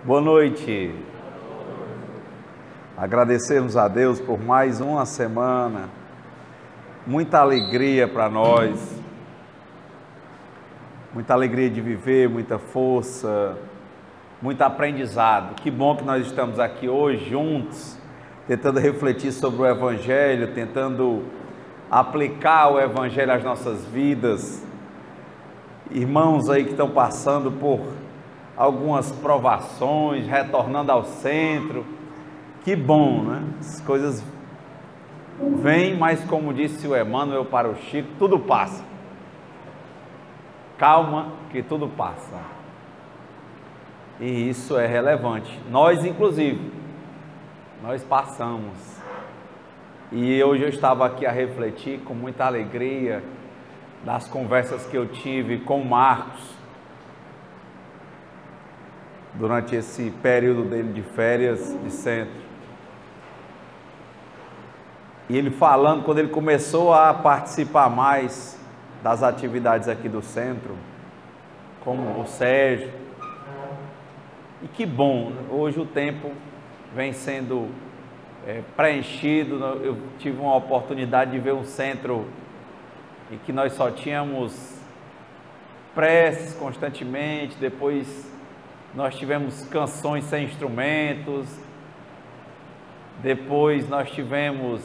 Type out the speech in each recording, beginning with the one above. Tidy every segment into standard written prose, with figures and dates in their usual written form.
Boa noite. Agradecemos a Deus por mais uma semana. Muita alegria para nós. Muita alegria de viver, muita força, muito aprendizado. Que bom que nós estamos aqui hoje juntos, tentando refletir sobre o Evangelho, tentando aplicar o Evangelho às nossas vidas. Irmãos aí que estão passando por algumas provações, retornando ao centro. Que bom, né? As coisas vêm, mas como disse o Emmanuel para o Chico, tudo passa. Calma que tudo passa. E isso é relevante. Nós, inclusive, nós passamos. E hoje eu estava aqui a refletir com muita alegria das conversas que eu tive com o Marcos durante esse período dele de férias de centro. E ele falando, quando ele começou a participar mais das atividades aqui do centro, como o Sérgio, e que bom, hoje o tempo vem sendo preenchido. Eu tive uma oportunidade de ver um centro em que nós só tínhamos preces constantemente, depois nós tivemos canções sem instrumentos, depois nós tivemos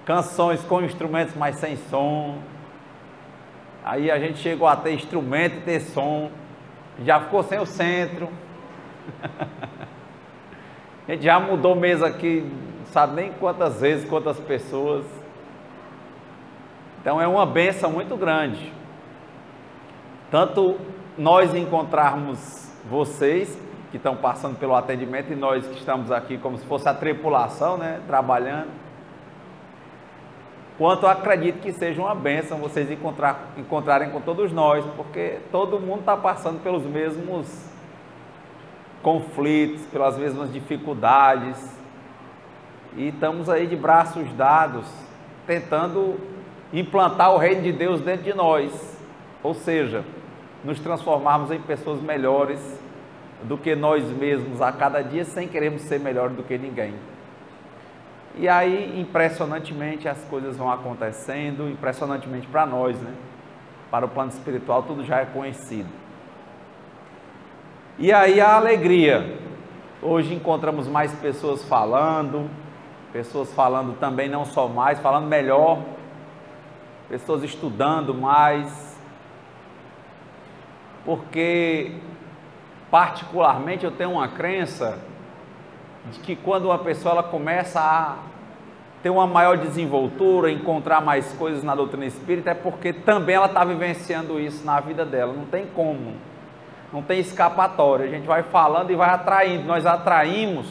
canções com instrumentos, mas sem som. Aí a gente chegou a ter instrumento e ter som, já ficou sem o centro. A gente já mudou mesa aqui, não sabe nem quantas vezes, quantas pessoas. Então é uma bênção muito grande. Tanto nós encontrarmos vocês que estão passando pelo atendimento e nós que estamos aqui como se fosse a tripulação, né, trabalhando, quanto eu acredito que seja uma bênção vocês encontrarem com todos nós, porque todo mundo está passando pelos mesmos conflitos, pelas mesmas dificuldades, e estamos aí de braços dados, tentando implantar o reino de Deus dentro de nós, ou seja, nos transformarmos em pessoas melhores do que nós mesmos a cada dia, sem querermos ser melhores do que ninguém. E aí, impressionantemente, as coisas vão acontecendo, impressionantemente para nós, né? Para o plano espiritual, tudo já é conhecido. E aí a alegria. Hoje encontramos mais pessoas falando também, não só mais, falando melhor, pessoas estudando mais, porque particularmente eu tenho uma crença de que quando uma pessoa ela começa a ter uma maior desenvoltura, encontrar mais coisas na doutrina espírita, é porque também ela está vivenciando isso na vida dela, não tem como, não tem escapatória. A gente vai falando e vai atraindo, nós atraímos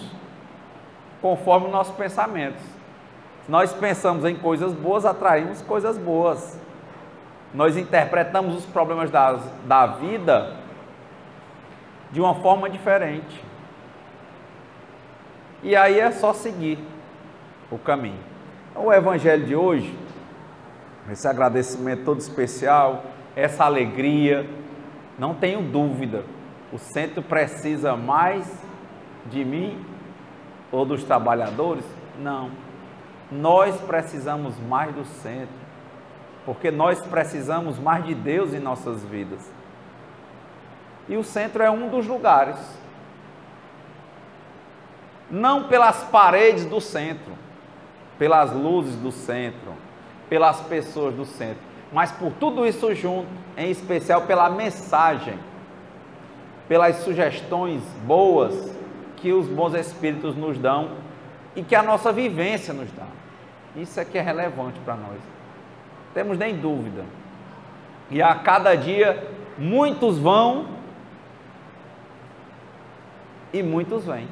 conforme os nossos pensamentos. Se nós pensamos em coisas boas, atraímos coisas boas. Nós interpretamos os problemas da vida de uma forma diferente. E aí é só seguir o caminho. Então, o Evangelho de hoje, esse agradecimento todo especial, essa alegria, não tenho dúvida, o centro precisa mais de mim ou dos trabalhadores? Não. Nós precisamos mais do centro, porque nós precisamos mais de Deus em nossas vidas. E o centro é um dos lugares. Não pelas paredes do centro, pelas luzes do centro, pelas pessoas do centro, mas por tudo isso junto, em especial pela mensagem, pelas sugestões boas que os bons espíritos nos dão e que a nossa vivência nos dá. Isso é que é relevante para nós. Não temos nem dúvida. E a cada dia muitos vão e muitos vêm.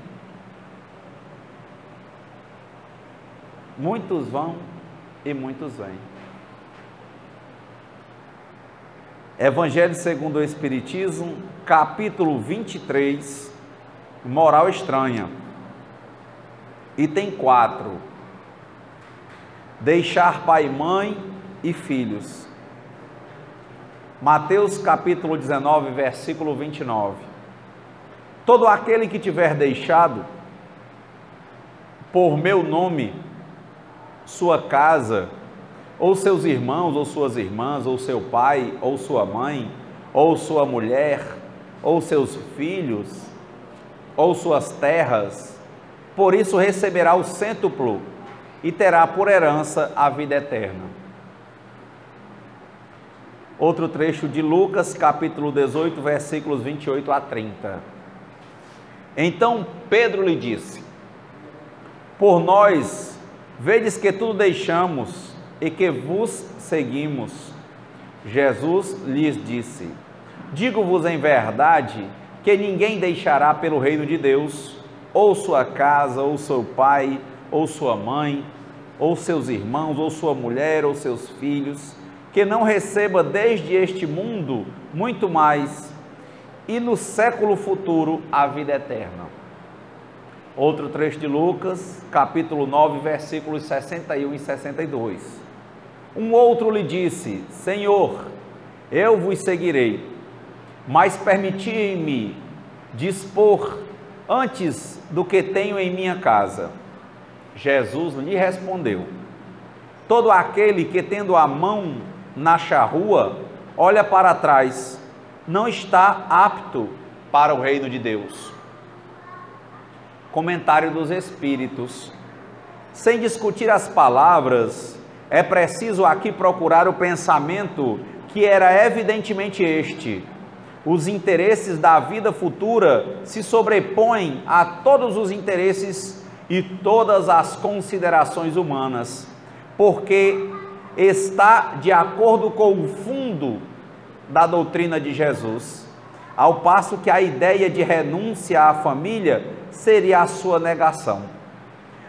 Muitos vão e muitos vêm. Evangelho segundo o Espiritismo, capítulo 23, moral estranha. Item 4. Deixar pai e mãe e filhos. Mateus capítulo 19, versículo 29. Todo aquele que tiver deixado por meu nome sua casa, ou seus irmãos, ou suas irmãs, ou seu pai, ou sua mãe, ou sua mulher, ou seus filhos, ou suas terras, por isso receberá o cêntuplo e terá por herança a vida eterna. Outro trecho de Lucas, capítulo 18, versículos 28 a 30. Então Pedro lhe disse: por nós, vedes que tudo deixamos e que vos seguimos. Jesus lhes disse: digo-vos em verdade que ninguém deixará pelo reino de Deus, ou sua casa, ou seu pai, ou sua mãe, ou seus irmãos, ou sua mulher, ou seus filhos, que não receba desde este mundo muito mais, e no século futuro a vida eterna. Outro trecho de Lucas, capítulo 9, versículos 61 e 62. Um outro lhe disse: Senhor, eu vos seguirei, mas permiti-me dispor antes do que tenho em minha casa. Jesus lhe respondeu: todo aquele que tendo a mão na charrua, olha para trás, não está apto para o reino de Deus. Comentário dos Espíritos. Sem discutir as palavras, é preciso aqui procurar o pensamento que era evidentemente este: os interesses da vida futura se sobrepõem a todos os interesses e todas as considerações humanas, porque está de acordo com o fundo da doutrina de Jesus, ao passo que a ideia de renúncia à família seria a sua negação.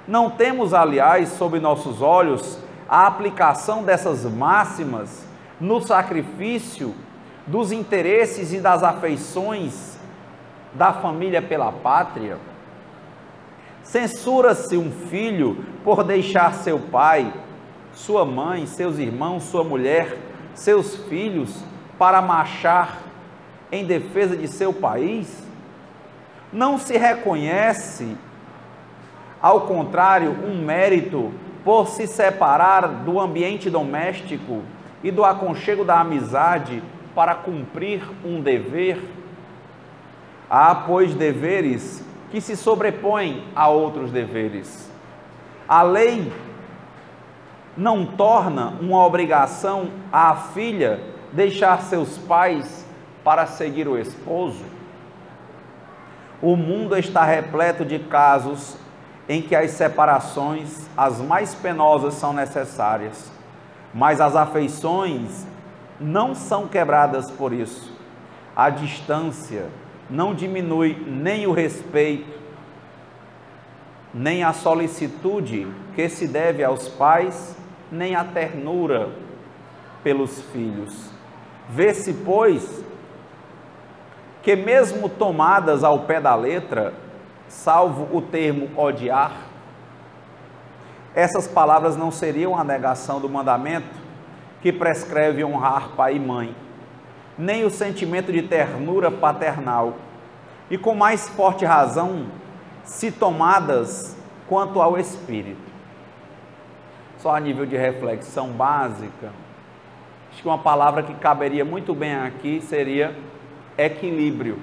Não temos, aliás, sob nossos olhos a aplicação dessas máximas no sacrifício dos interesses e das afeições da família pela pátria? Censura-se um filho por deixar seu pai, sua mãe, seus irmãos, sua mulher, seus filhos, para marchar em defesa de seu país? Não se reconhece, ao contrário, um mérito por se separar do ambiente doméstico e do aconchego da amizade para cumprir um dever? Há, pois, deveres que se sobrepõem a outros deveres. A lei não torna uma obrigação à filha deixar seus pais para seguir o esposo. O mundo está repleto de casos em que as separações, as mais penosas, são necessárias, mas as afeições não são quebradas por isso. A distância não diminui nem o respeito, nem a solicitude que se deve aos pais, nem a ternura pelos filhos. Vê-se, pois, que mesmo tomadas ao pé da letra, salvo o termo odiar, essas palavras não seriam a negação do mandamento que prescreve honrar pai e mãe, nem o sentimento de ternura paternal, e com mais forte razão, se tomadas quanto ao espírito. Só a nível de reflexão básica, acho que uma palavra que caberia muito bem aqui seria equilíbrio.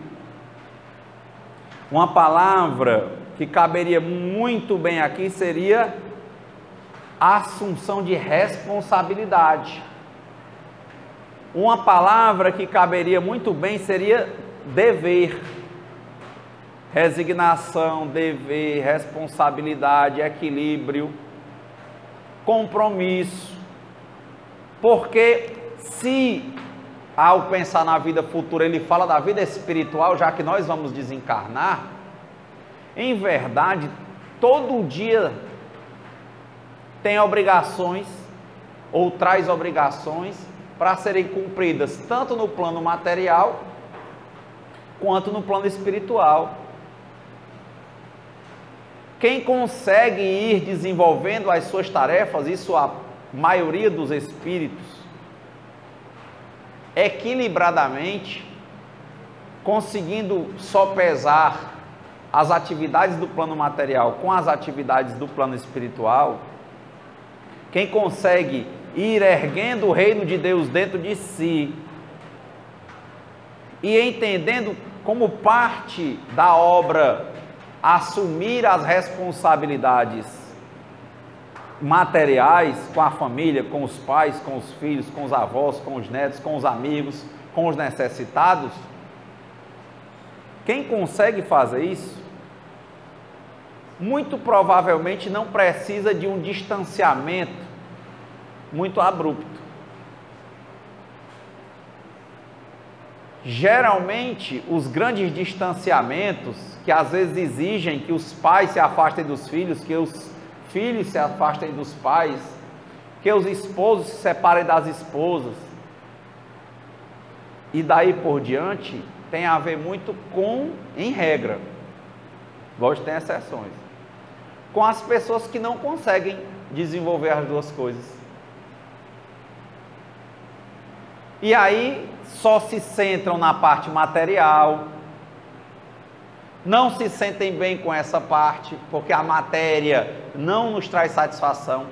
Uma palavra que caberia muito bem aqui seria assunção de responsabilidade. Uma palavra que caberia muito bem seria dever. Resignação, dever, responsabilidade, equilíbrio, compromisso. Porque se ao pensar na vida futura ele fala da vida espiritual, já que nós vamos desencarnar, em verdade, todo dia tem obrigações ou traz obrigações para serem cumpridas, tanto no plano material quanto no plano espiritual. Quem consegue ir desenvolvendo as suas tarefas, isso a maioria dos espíritos, equilibradamente, conseguindo sopesar as atividades do plano material com as atividades do plano espiritual, quem consegue ir erguendo o reino de Deus dentro de si e entendendo como parte da obra assumir as responsabilidades materiais com a família, com os pais, com os filhos, com os avós, com os netos, com os amigos, com os necessitados, quem consegue fazer isso, muito provavelmente não precisa de um distanciamento muito abrupto. Geralmente, os grandes distanciamentos, que às vezes exigem que os pais se afastem dos filhos, que os filhos se afastem dos pais, que os esposos se separem das esposas, e daí por diante, tem a ver muito com, em regra, lógico, tem exceções, com as pessoas que não conseguem desenvolver as duas coisas. E aí só se centram na parte material, não se sentem bem com essa parte, porque a matéria não nos traz satisfação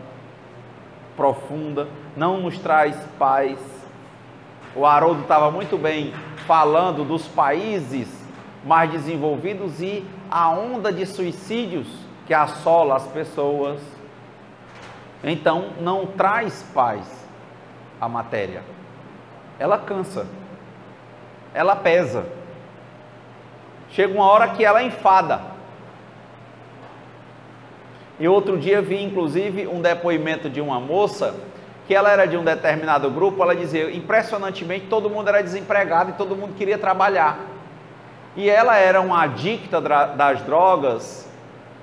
profunda, não nos traz paz. O Haroldo estava muito bem falando dos países mais desenvolvidos e a onda de suicídios que assola as pessoas. Então, não traz paz a matéria. Ela cansa, ela pesa. Chega uma hora que ela enfada. E outro dia vi, inclusive, um depoimento de uma moça, que ela era de um determinado grupo. Ela dizia, impressionantemente, todo mundo era desempregado e todo mundo queria trabalhar. E ela era uma adicta das drogas,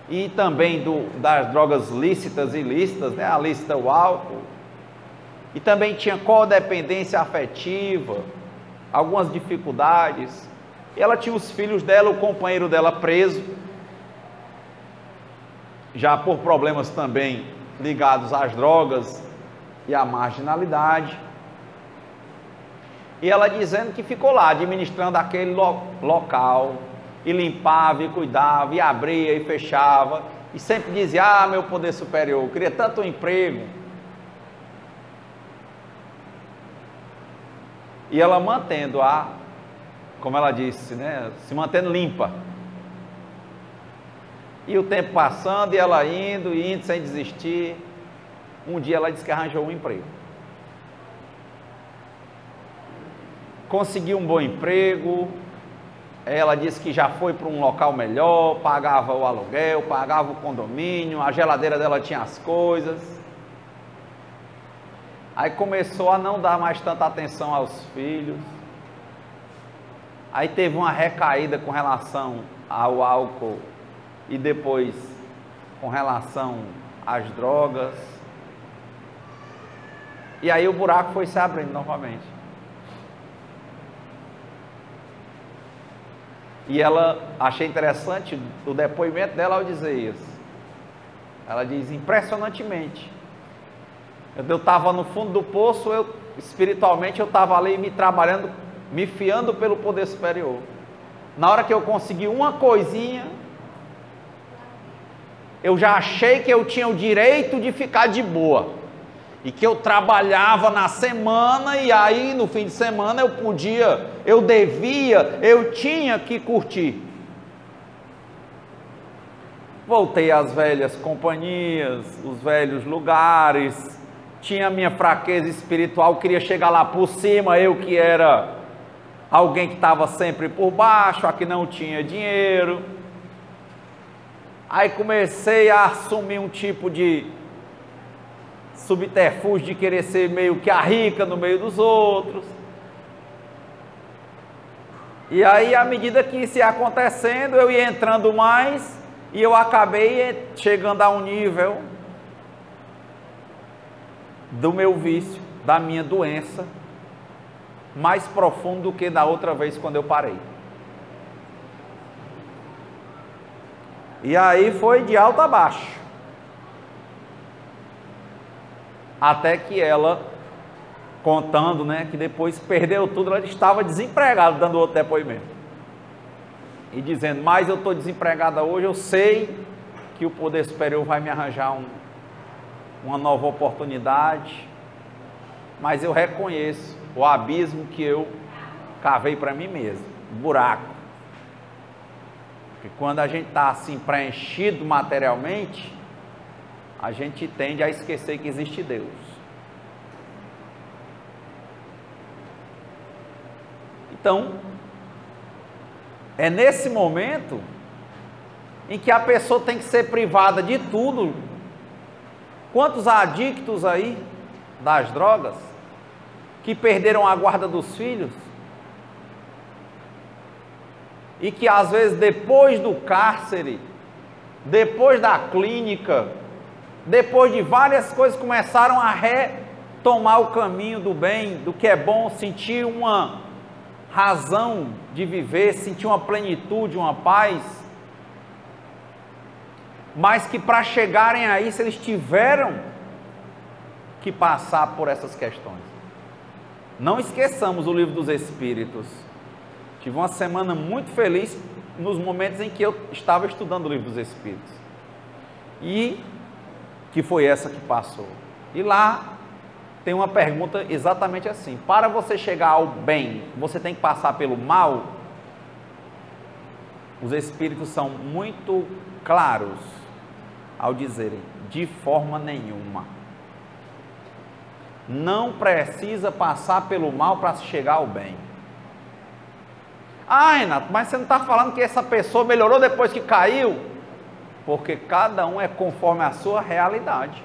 e também das drogas lícitas e ilícitas, né? A lícita, o álcool. E também tinha codependência afetiva, algumas dificuldades. E ela tinha os filhos dela, o companheiro dela preso, já por problemas também ligados às drogas e à marginalidade. E ela dizendo que ficou lá, administrando aquele local, e limpava, e cuidava, e abria, e fechava, e sempre dizia, ah, meu poder superior, eu queria tanto um emprego. E ela mantendo como ela disse, né, se mantendo limpa. E o tempo passando, e ela indo sem desistir. Um dia ela disse que arranjou um emprego. Conseguiu um bom emprego. Ela disse que já foi para um local melhor, pagava o aluguel, pagava o condomínio, a geladeira dela tinha as coisas. Aí começou a não dar mais tanta atenção aos filhos. Aí teve uma recaída com relação ao álcool e depois com relação às drogas. E aí o buraco foi se abrindo novamente. E ela, achei interessante o depoimento dela ao dizer isso. Ela diz, impressionantemente, eu estava no fundo do poço, espiritualmente eu estava ali me trabalhando, me fiando pelo poder superior. Na hora que eu consegui uma coisinha, eu já achei que eu tinha o direito de ficar de boa, e que eu trabalhava na semana, e aí no fim de semana eu tinha que curtir. Voltei às velhas companhias, os velhos lugares, tinha a minha fraqueza espiritual, queria chegar lá por cima, eu que era alguém que estava sempre por baixo, a que não tinha dinheiro. Aí comecei a assumir um tipo de subterfúgio de querer ser meio que a rica no meio dos outros. E aí, à medida que isso ia acontecendo, eu ia entrando mais, e eu acabei chegando a um nível do meu vício, da minha doença, mais profundo do que da outra vez quando eu parei. E aí foi de alto a baixo, até que ela, contando, né, que depois perdeu tudo, ela estava desempregada, dando outro depoimento. e dizendo, mas eu estou desempregada hoje, eu sei que o poder superior vai me arranjar uma nova oportunidade, mas eu reconheço o abismo que eu cavei para mim mesmo, buraco. Porque quando a gente está assim preenchido materialmente, a gente tende a esquecer que existe Deus. Então, é nesse momento em que a pessoa tem que ser privada de tudo. Quantos adictos aí das drogas que perderam a guarda dos filhos e que às vezes depois do cárcere, depois da clínica, depois de várias coisas começaram a retomar o caminho do bem, do que é bom, sentir uma razão de viver, sentir uma plenitude, uma paz, mas que para chegarem a isso eles tiveram que passar por essas questões. Não esqueçamos o Livro dos Espíritos. Tive uma semana muito feliz nos momentos em que eu estava estudando o Livro dos Espíritos, e que foi essa que passou. E lá tem uma pergunta exatamente assim: para você chegar ao bem, você tem que passar pelo mal? Os Espíritos são muito claros ao dizerem, de forma nenhuma. Não precisa passar pelo mal para chegar ao bem. Ah, Renato, mas você não está falando que essa pessoa melhorou depois que caiu? Porque cada um é conforme a sua realidade,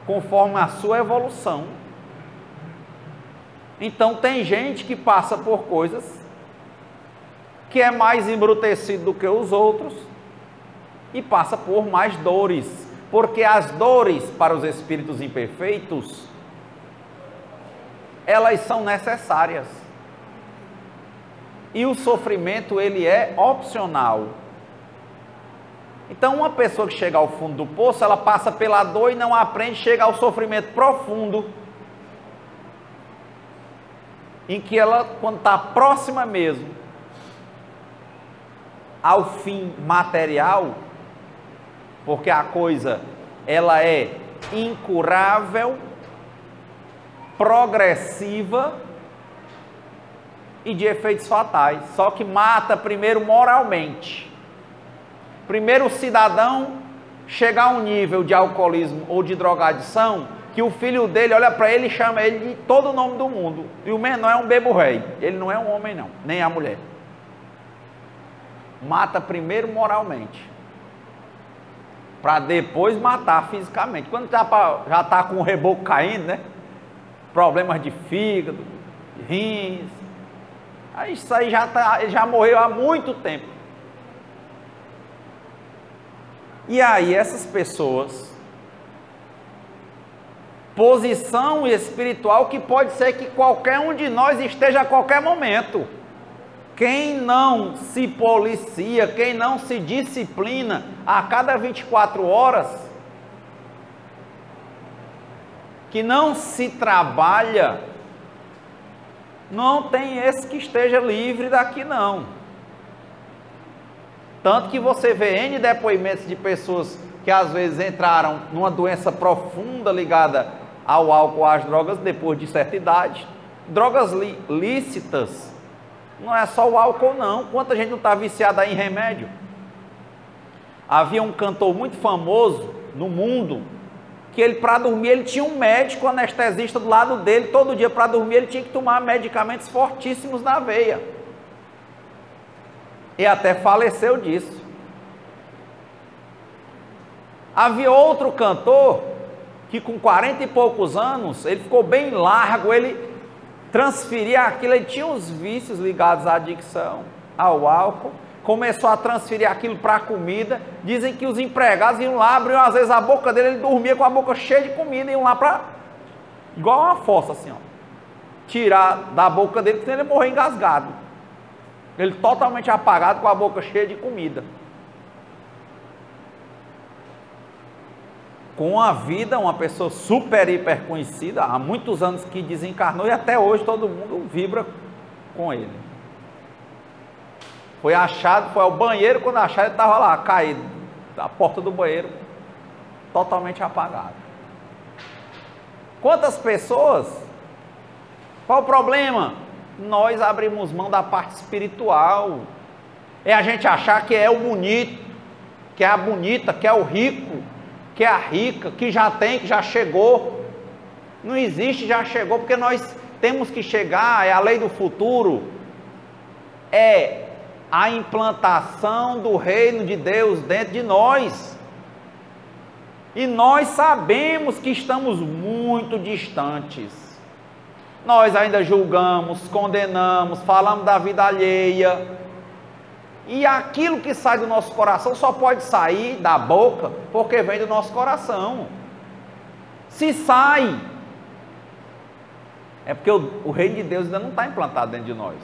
conforme a sua evolução. Então tem gente que passa por coisas que é mais embrutecido do que os outros e passa por mais dores, porque as dores para os espíritos imperfeitos, elas são necessárias. E o sofrimento, ele é opcional. Então uma pessoa que chega ao fundo do poço, ela passa pela dor e não aprende, chega ao sofrimento profundo, em que ela, quando está próxima mesmo ao fim material, porque a coisa, ela é incurável, progressiva e de efeitos fatais, só que mata primeiro moralmente. Primeiro o cidadão chegar a um nível de alcoolismo ou de drogadição, que o filho dele olha para ele e chama ele de todo o nome do mundo, e o menor é um bebo-rei, ele não é um homem não, nem a mulher. Mata primeiro moralmente, para depois matar fisicamente. Quando já está com o reboco caindo, né? Problemas de fígado, de rins, aí isso aí ele já morreu há muito tempo. E aí essas pessoas, posição espiritual que pode ser que qualquer um de nós esteja a qualquer momento. Quem não se policia, quem não se disciplina a cada 24 horas, que não se trabalha, não tem esse que esteja livre daqui não. Tanto que você vê N depoimentos de pessoas que às vezes entraram numa doença profunda ligada ao álcool, às drogas, depois de certa idade. Drogas lícitas, não é só o álcool não. Quanta gente não está viciada em remédio? Havia um cantor muito famoso no mundo, que ele, para dormir, ele tinha um médico anestesista do lado dele, todo dia para dormir ele tinha que tomar medicamentos fortíssimos na veia, e até faleceu disso. Havia outro cantor, que com 40 e poucos anos, ele ficou bem largo, ele transferia aquilo, ele tinha os vícios ligados à adicção, ao álcool, começou a transferir aquilo para a comida. Dizem que os empregados iam lá, abriam às vezes a boca dele, ele dormia com a boca cheia de comida, iam lá para, igual uma fossa assim, ó, tirar da boca dele, senão ele morrer engasgado, ele totalmente apagado, com a boca cheia de comida. Com a vida, uma pessoa super, hiper conhecida, há muitos anos que desencarnou, e até hoje todo mundo vibra com ele. Foi achado, foi ao banheiro, quando acharam ele estava lá, caído, a porta do banheiro, totalmente apagada. Quantas pessoas? Qual o problema? Nós abrimos mão da parte espiritual. É a gente achar que é o bonito, que é a bonita, que é o rico, que é a rica, que já tem, que já chegou. Não existe já chegou, porque nós temos que chegar, é a lei do futuro, é a implantação do reino de Deus dentro de nós. E nós sabemos que estamos muito distantes. Nós ainda julgamos, condenamos, falamos da vida alheia. E aquilo que sai do nosso coração só pode sair da boca porque vem do nosso coração. Se sai, é porque o reino de Deus ainda não está implantado dentro de nós.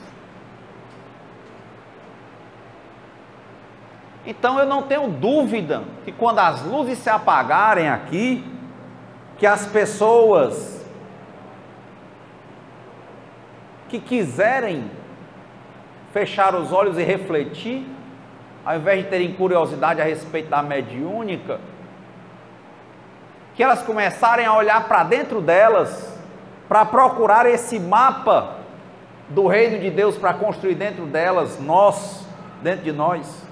Então eu não tenho dúvida que quando as luzes se apagarem aqui, que as pessoas que quiserem fechar os olhos e refletir, ao invés de terem curiosidade a respeito da mediúnica, que elas começarem a olhar para dentro delas, para procurar esse mapa do reino de Deus para construir dentro delas, dentro de nós,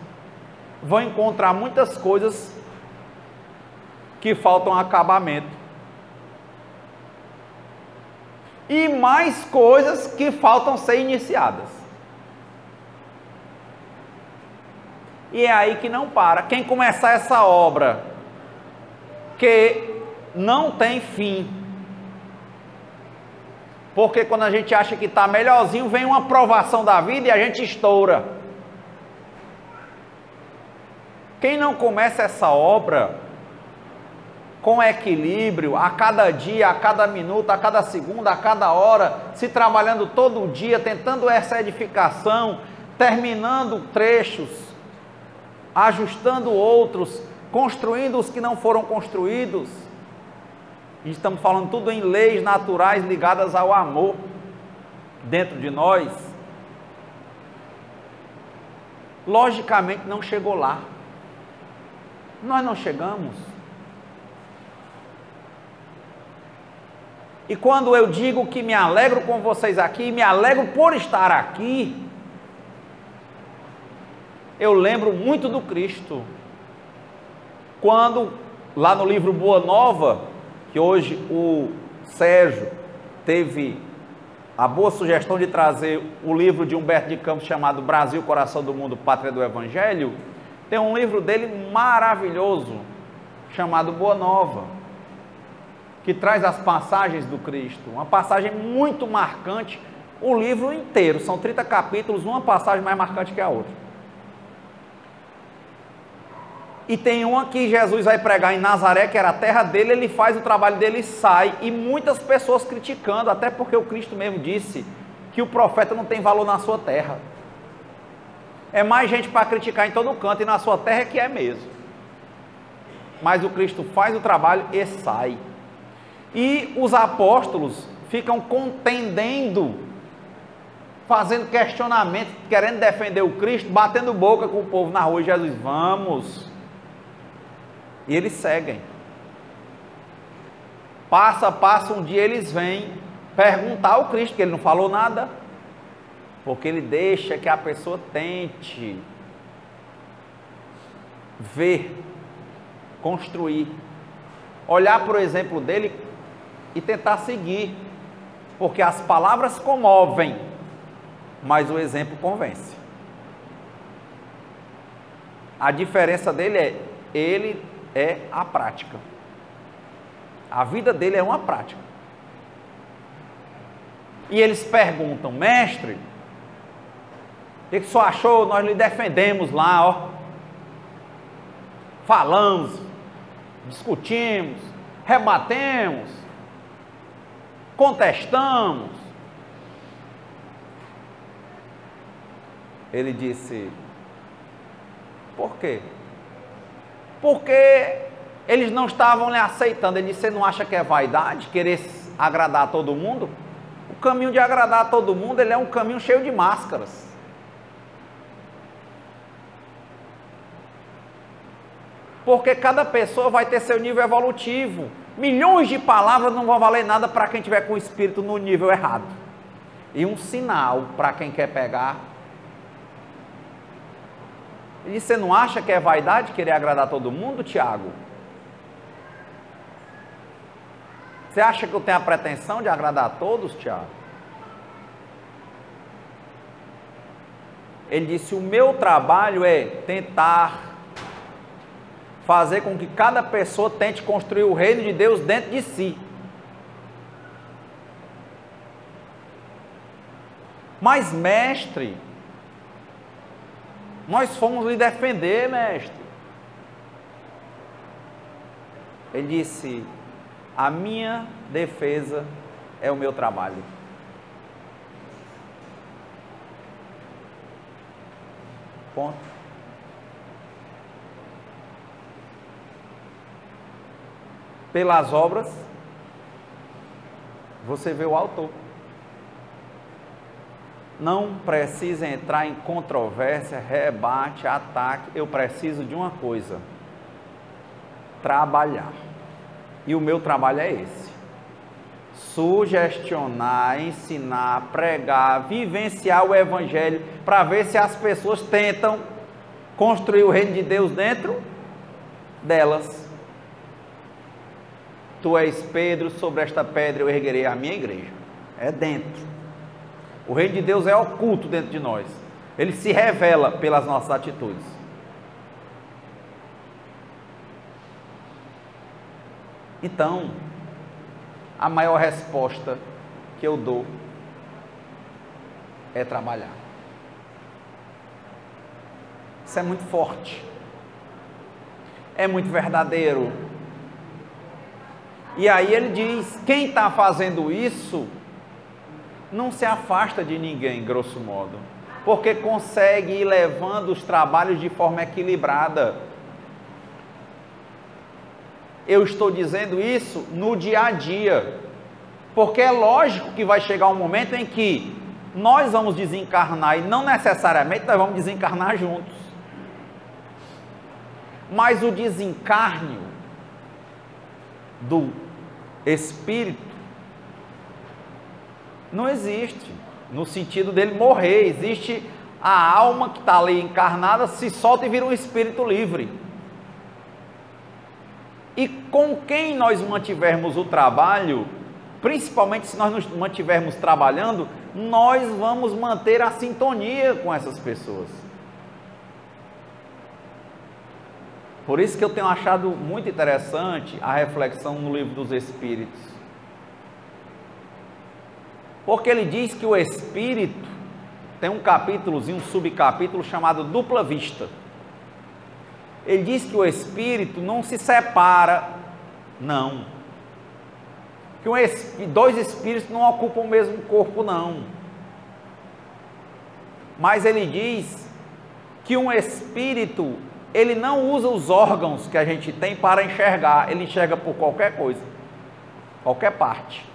vão encontrar muitas coisas que faltam acabamento. E mais coisas que faltam ser iniciadas. E é aí que não para. Quem começar essa obra, que não tem fim, porque quando a gente acha que está melhorzinho, vem uma provação da vida e a gente estoura. Quem não começa essa obra com equilíbrio, a cada dia, a cada minuto, a cada segundo, a cada hora, se trabalhando todo dia, tentando essa edificação, terminando trechos, ajustando outros, construindo os que não foram construídos. E estamos falando tudo em leis naturais ligadas ao amor dentro de nós. Logicamente não chegou lá. Nós não chegamos. E quando eu digo que me alegro com vocês aqui, me alegro por estar aqui, eu lembro muito do Cristo. Quando, lá no livro Boa Nova, que hoje o Sérgio teve a boa sugestão de trazer o livro de Humberto de Campos chamado Brasil, Coração do Mundo, Pátria do Evangelho, tem um livro dele maravilhoso, chamado Boa Nova, que traz as passagens do Cristo, uma passagem muito marcante, o livro inteiro, são 30 capítulos, uma passagem mais marcante que a outra. E tem uma que Jesus vai pregar em Nazaré, que era a terra dele, ele faz o trabalho dele e sai, e muitas pessoas criticando, até porque o Cristo mesmo disse que o profeta não tem valor na sua terra. É mais gente para criticar em todo canto, e na sua terra é que é mesmo. Mas o Cristo faz o trabalho e sai. E os apóstolos ficam contendendo, fazendo questionamentos, querendo defender o Cristo, batendo boca com o povo na rua. E Jesus, vamos. E eles seguem. Passa um dia, eles vêm perguntar ao Cristo, que ele não falou nada, porque ele deixa que a pessoa tente ver, construir, olhar para o exemplo dele e tentar seguir, porque as palavras comovem, mas o exemplo convence. A diferença dele ele é a prática. A vida dele é uma prática. E eles perguntam, mestre, o que o senhor achou? Nós lhe defendemos lá, ó. Falamos, discutimos, rebatemos, contestamos. Ele disse, por quê? Porque eles não estavam lhe aceitando. Ele disse, você não acha que é vaidade, querer agradar a todo mundo? O caminho de agradar a todo mundo, ele é um caminho cheio de máscaras. Porque cada pessoa vai ter seu nível evolutivo. Milhões de palavras não vão valer nada para quem tiver com o espírito no nível errado. E um sinal para quem quer pegar. E você não acha que é vaidade querer agradar todo mundo, Tiago? Você acha que eu tenho a pretensão de agradar a todos, Tiago? Ele disse: o meu trabalho é tentar fazer com que cada pessoa tente construir o reino de Deus dentro de si. Mas, mestre, nós fomos lhe defender, mestre. Ele disse: a minha defesa é o meu trabalho. Ponto. Pelas obras, você vê o autor. Não precisa entrar em controvérsia, rebate, ataque. Eu preciso de uma coisa: trabalhar. E o meu trabalho é esse: sugestionar, ensinar, pregar, vivenciar o evangelho, para ver se as pessoas tentam construir o reino de Deus dentro delas. Tu és Pedro, sobre esta pedra eu erguerei a minha igreja. É dentro. O reino de Deus é oculto dentro de nós. Ele se revela pelas nossas atitudes. Então, a maior resposta que eu dou é trabalhar. Isso é muito forte. É muito verdadeiro. E aí ele diz: quem está fazendo isso não se afasta de ninguém, grosso modo, porque consegue ir levando os trabalhos de forma equilibrada. Eu estou dizendo isso no dia a dia, porque é lógico que vai chegar um momento em que nós vamos desencarnar, e não necessariamente nós vamos desencarnar juntos, mas o desencarne do espírito não existe, no sentido dele morrer. Existe a alma que está ali encarnada, se solta e vira um espírito livre. E com quem nós mantivermos o trabalho, principalmente se nós nos mantivermos trabalhando, nós vamos manter a sintonia com essas pessoas. Por isso que eu tenho achado muito interessante a reflexão no Livro dos Espíritos. Porque ele diz que o espírito tem um capítulozinho, um subcapítulo chamado dupla vista. Ele diz que o espírito não se separa, não. Que dois espíritos não ocupam o mesmo corpo, não. Mas ele diz que um espírito, ele não usa os órgãos que a gente tem para enxergar, ele enxerga por qualquer coisa, qualquer parte.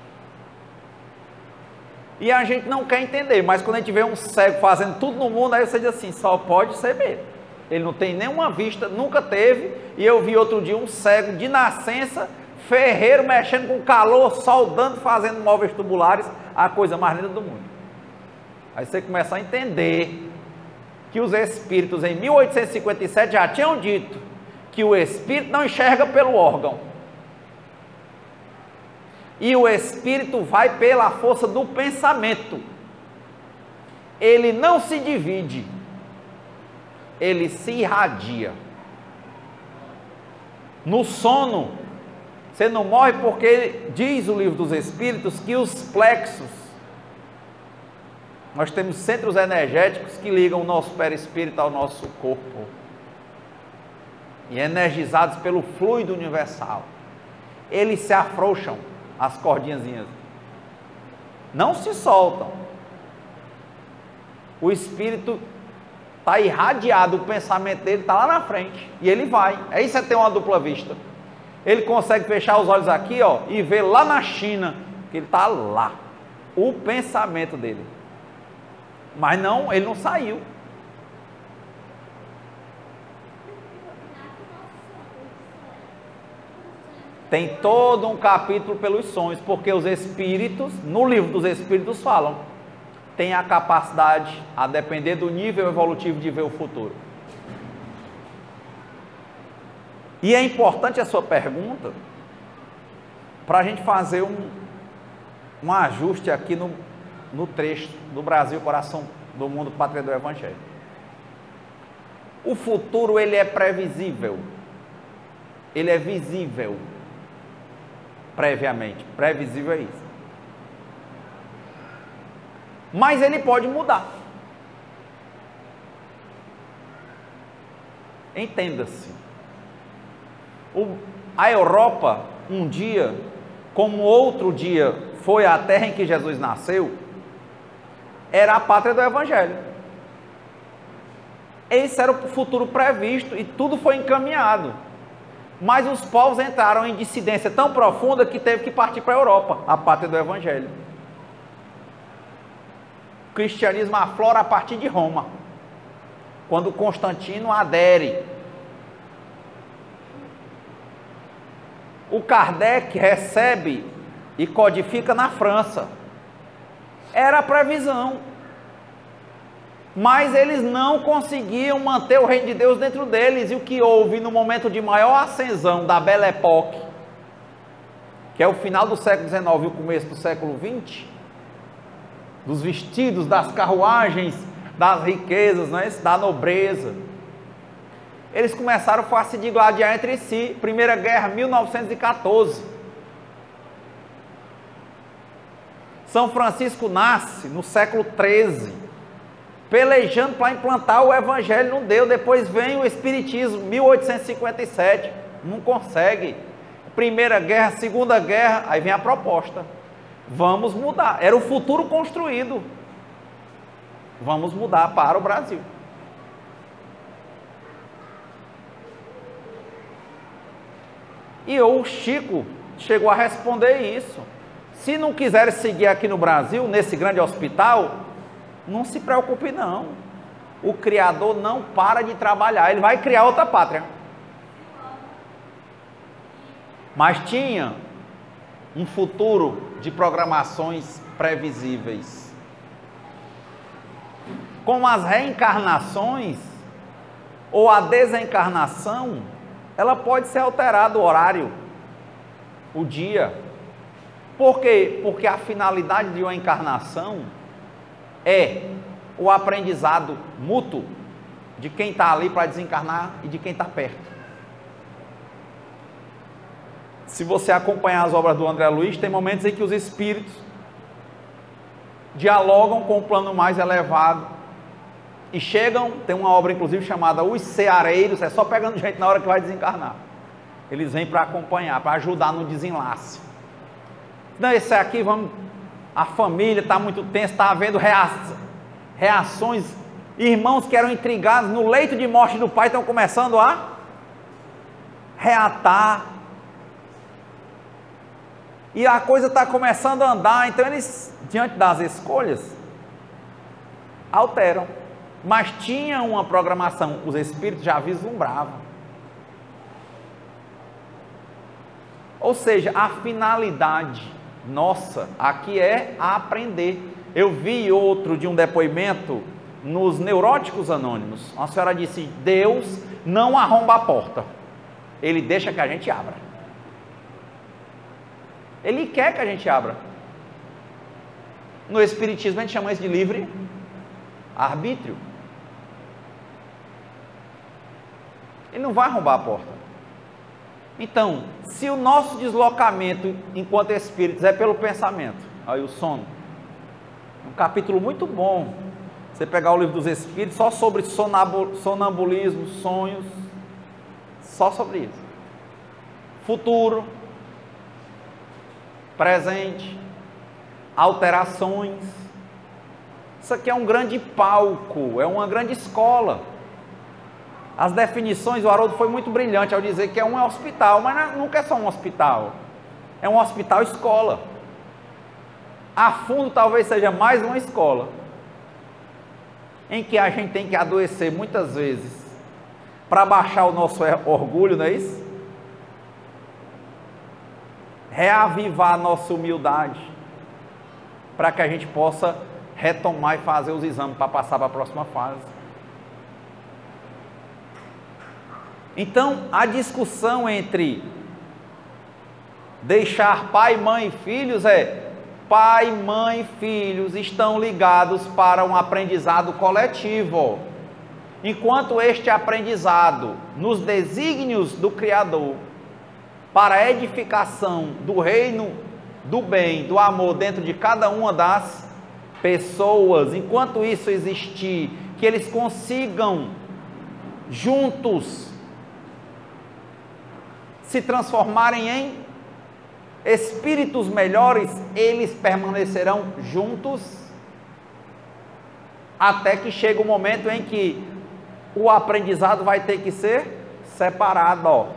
E a gente não quer entender, mas quando a gente vê um cego fazendo tudo no mundo, aí você diz assim: só pode ser mesmo. Ele não tem nenhuma vista, nunca teve. E eu vi outro dia um cego de nascença, ferreiro, mexendo com calor, soldando, fazendo móveis tubulares, a coisa mais linda do mundo. Aí você começa a entender que os espíritos em 1857 já tinham dito que o espírito não enxerga pelo órgão. E o espírito vai pela força do pensamento. Ele não se divide, ele se irradia. No sono, você não morre, porque diz o Livro dos Espíritos que os plexos, nós temos centros energéticos que ligam o nosso perispírito ao nosso corpo, e energizados pelo fluido universal, eles se afrouxam, as cordinhazinhas, não se soltam. O espírito está irradiado, o pensamento dele está lá na frente, e ele vai. Aí você tem uma dupla vista. Ele consegue fechar os olhos aqui, ó, e ver lá na China, que ele está lá, o pensamento dele. Mas não, ele não saiu. Tem todo um capítulo pelos sonhos, porque os espíritos, no livro dos espíritos falam, tem a capacidade, a depender do nível evolutivo, de ver o futuro. E é importante a sua pergunta, para a gente fazer um ajuste aqui no trecho do Brasil, coração do mundo, pátria do Evangelho. O futuro, ele é previsível, ele é visível, previamente, previsível é isso. Mas ele pode mudar. Entenda-se. A Europa, um dia, como outro dia foi a terra em que Jesus nasceu, era a pátria do Evangelho. Esse era o futuro previsto e tudo foi encaminhado. Mas os povos entraram em dissidência tão profunda que teve que partir para a Europa, a pátria do Evangelho. O cristianismo aflora a partir de Roma, quando Constantino adere. O Kardec recebe e codifica na França. Era a previsão. Mas eles não conseguiam manter o reino de Deus dentro deles. E o que houve no momento de maior ascensão da Belle Époque, que é o final do século XIX e o começo do século XX, dos vestidos, das carruagens, das riquezas, não é? Da nobreza, eles começaram a se digladiar entre si. Primeira Guerra, 1914. São Francisco nasce no século XIII, pelejando para implantar o Evangelho, não deu. Depois vem o Espiritismo, 1857, não consegue. Primeira Guerra, Segunda Guerra, aí vem a proposta. Vamos mudar, era o futuro construído. Vamos mudar para o Brasil. E o Chico chegou a responder isso. Se não quiserem seguir aqui no Brasil, nesse grande hospital, não se preocupe não. O Criador não para de trabalhar, ele vai criar outra pátria. Mas tinha um futuro de programações previsíveis. Com as reencarnações ou a desencarnação, ela pode ser alterada o horário, o dia. Por quê? Porque a finalidade de uma encarnação é o aprendizado mútuo de quem está ali para desencarnar e de quem está perto. Se você acompanhar as obras do André Luiz, tem momentos em que os espíritos dialogam com o plano mais elevado e chegam, tem uma obra inclusive chamada Os Ceareiros, é só pegando gente na hora que vai desencarnar. Eles vêm para acompanhar, para ajudar no desenlace. Não, esse aqui, a família está muito tensa, está havendo reações, irmãos que eram intrigados no leito de morte do pai estão começando a reatar, e a coisa está começando a andar. Então eles, diante das escolhas, alteram, mas tinha uma programação, os espíritos já vislumbravam. Ou seja, a finalidade nossa aqui é aprender. Eu vi outro de um depoimento nos Neuróticos Anônimos. Uma senhora disse: Deus não arromba a porta, Ele deixa que a gente abra. Ele quer que a gente abra. No Espiritismo a gente chama isso de livre arbítrio. Ele não vai arrombar a porta. Então, se o nosso deslocamento enquanto espíritos é pelo pensamento, aí o sono, um capítulo muito bom, você pegar o livro dos Espíritos, só sobre sonambulismo, sonhos, só sobre isso. Futuro, presente, alterações. Isso aqui é um grande palco, é uma grande escola. As definições, o Haroldo foi muito brilhante ao dizer que é um hospital, mas nunca é só um hospital, é um hospital escola. A fundo talvez seja mais uma escola, em que a gente tem que adoecer muitas vezes, para baixar o nosso orgulho, não é isso? reavivar a nossa humildade, para que a gente possa retomar e fazer os exames para passar para a próxima fase. Então, a discussão entre deixar pai, mãe e filhos pai, mãe e filhos estão ligados para um aprendizado coletivo. Enquanto este aprendizado, nos desígnios do Criador, para a edificação do reino do bem, do amor dentro de cada uma das pessoas, enquanto isso existir, que eles consigam juntos se transformarem em espíritos melhores, eles permanecerão juntos até que chega o momento em que o aprendizado vai ter que ser separado.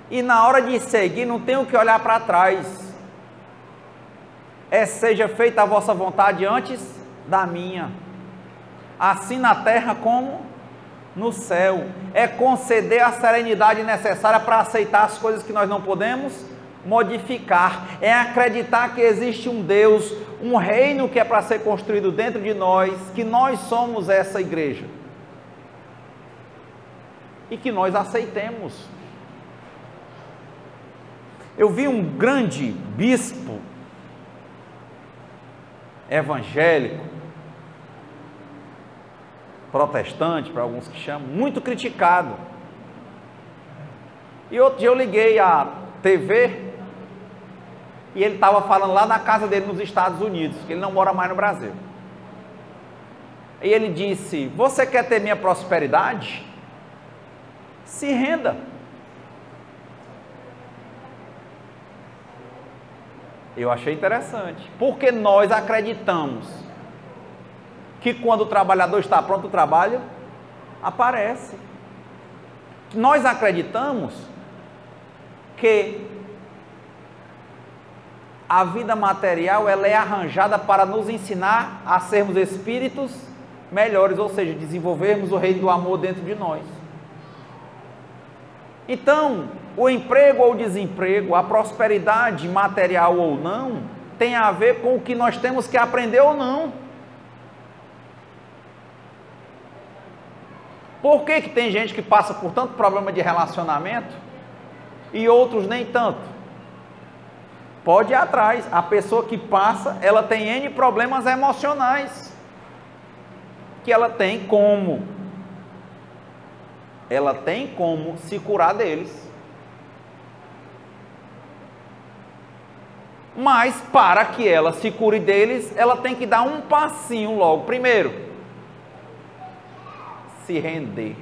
E na hora de seguir, não tem o que olhar para trás. Seja feita a vossa vontade antes da minha, assim na terra como no céu. É conceder a serenidade necessária para aceitar as coisas que nós não podemos modificar. É acreditar que existe um Deus, um reino que é para ser construído dentro de nós, que nós somos essa igreja. E que nós aceitemos. Eu vi um grande bispo evangélico, protestante, para alguns que chamam, muito criticado. E outro dia eu liguei a TV e ele estava falando lá na casa dele nos Estados Unidos, que ele não mora mais no Brasil. E ele disse: você quer ter minha prosperidade? Se renda. Eu achei interessante, porque nós acreditamos que quando o trabalhador está pronto, o trabalho aparece. Nós acreditamos que a vida material ela é arranjada para nos ensinar a sermos espíritos melhores, ou seja, desenvolvermos o reino do amor dentro de nós. Então, o emprego ou o desemprego, a prosperidade material ou não, tem a ver com o que nós temos que aprender ou não. Por que tem gente que passa por tanto problema de relacionamento e outros nem tanto? Pode ir atrás. A pessoa que passa, ela tem N problemas emocionais que ela tem como se curar deles. Mas para que ela se cure deles, ela tem que dar um passinho logo. Primeiro, se render.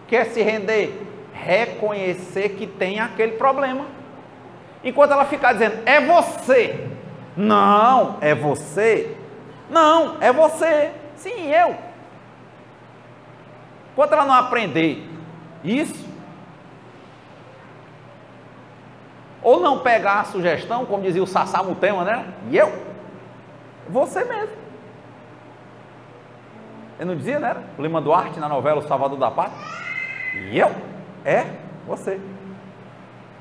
Quer se render? Reconhecer que tem aquele problema. Enquanto ela ficar dizendo, é você. Não, é você. Não, é você. Sim, eu. Enquanto ela não aprender isso, ou não pegar a sugestão, como dizia o Sassá Mutema, né? E eu? Você mesmo. Ele não dizia, né? O Lima Duarte na novela O Salvador da Pátria? E eu? É você.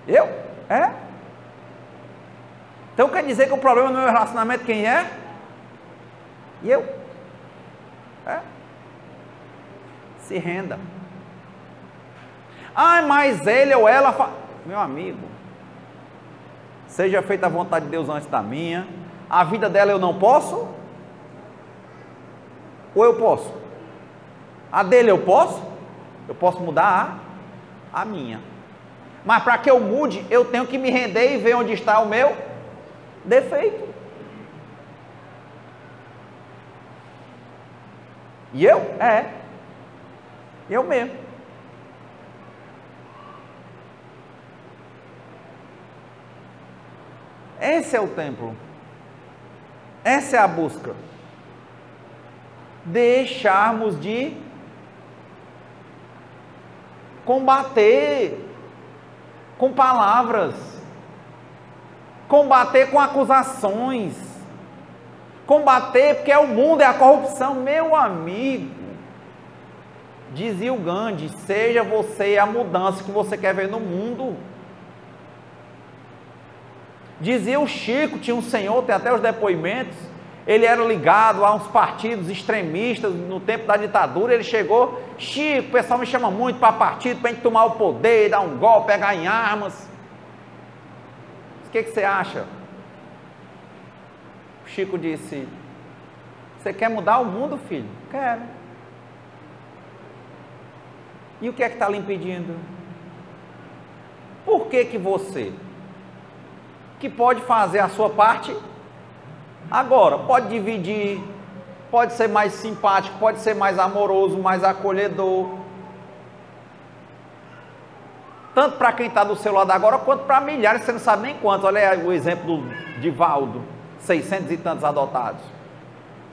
Eu? É. Então quer dizer que o problema no meu relacionamento quem é? E eu? É. Se renda. Ah, mas ele ou ela... Meu amigo, seja feita a vontade de Deus antes da minha. A vida dela eu não posso? Ou eu posso? A dele eu posso? Eu posso mudar a minha. Mas para que eu mude, eu tenho que me render e ver onde está o meu defeito. E eu? Eu mesmo. Esse é o templo. Essa é a busca. Deixarmos de combater com palavras, combater com acusações, combater porque é o mundo, é a corrupção. Meu amigo, dizia o Gandhi, seja você a mudança que você quer ver no mundo. Dizia o Chico, tinha um senhor, tem até os depoimentos, ele era ligado a uns partidos extremistas no tempo da ditadura. Ele chegou: Chico, o pessoal me chama muito para partido, para a gente tomar o poder, dar um golpe, pegar em armas. O que você acha? O Chico disse: você quer mudar o mundo, filho? Quero. E o que é que está lhe impedindo? Por que você, que pode fazer a sua parte agora, pode dividir, pode ser mais simpático, pode ser mais amoroso, mais acolhedor, tanto para quem está do seu lado agora, quanto para milhares, você não sabe nem quantos. Olha aí o exemplo de Valdo, 600 e tantos adotados.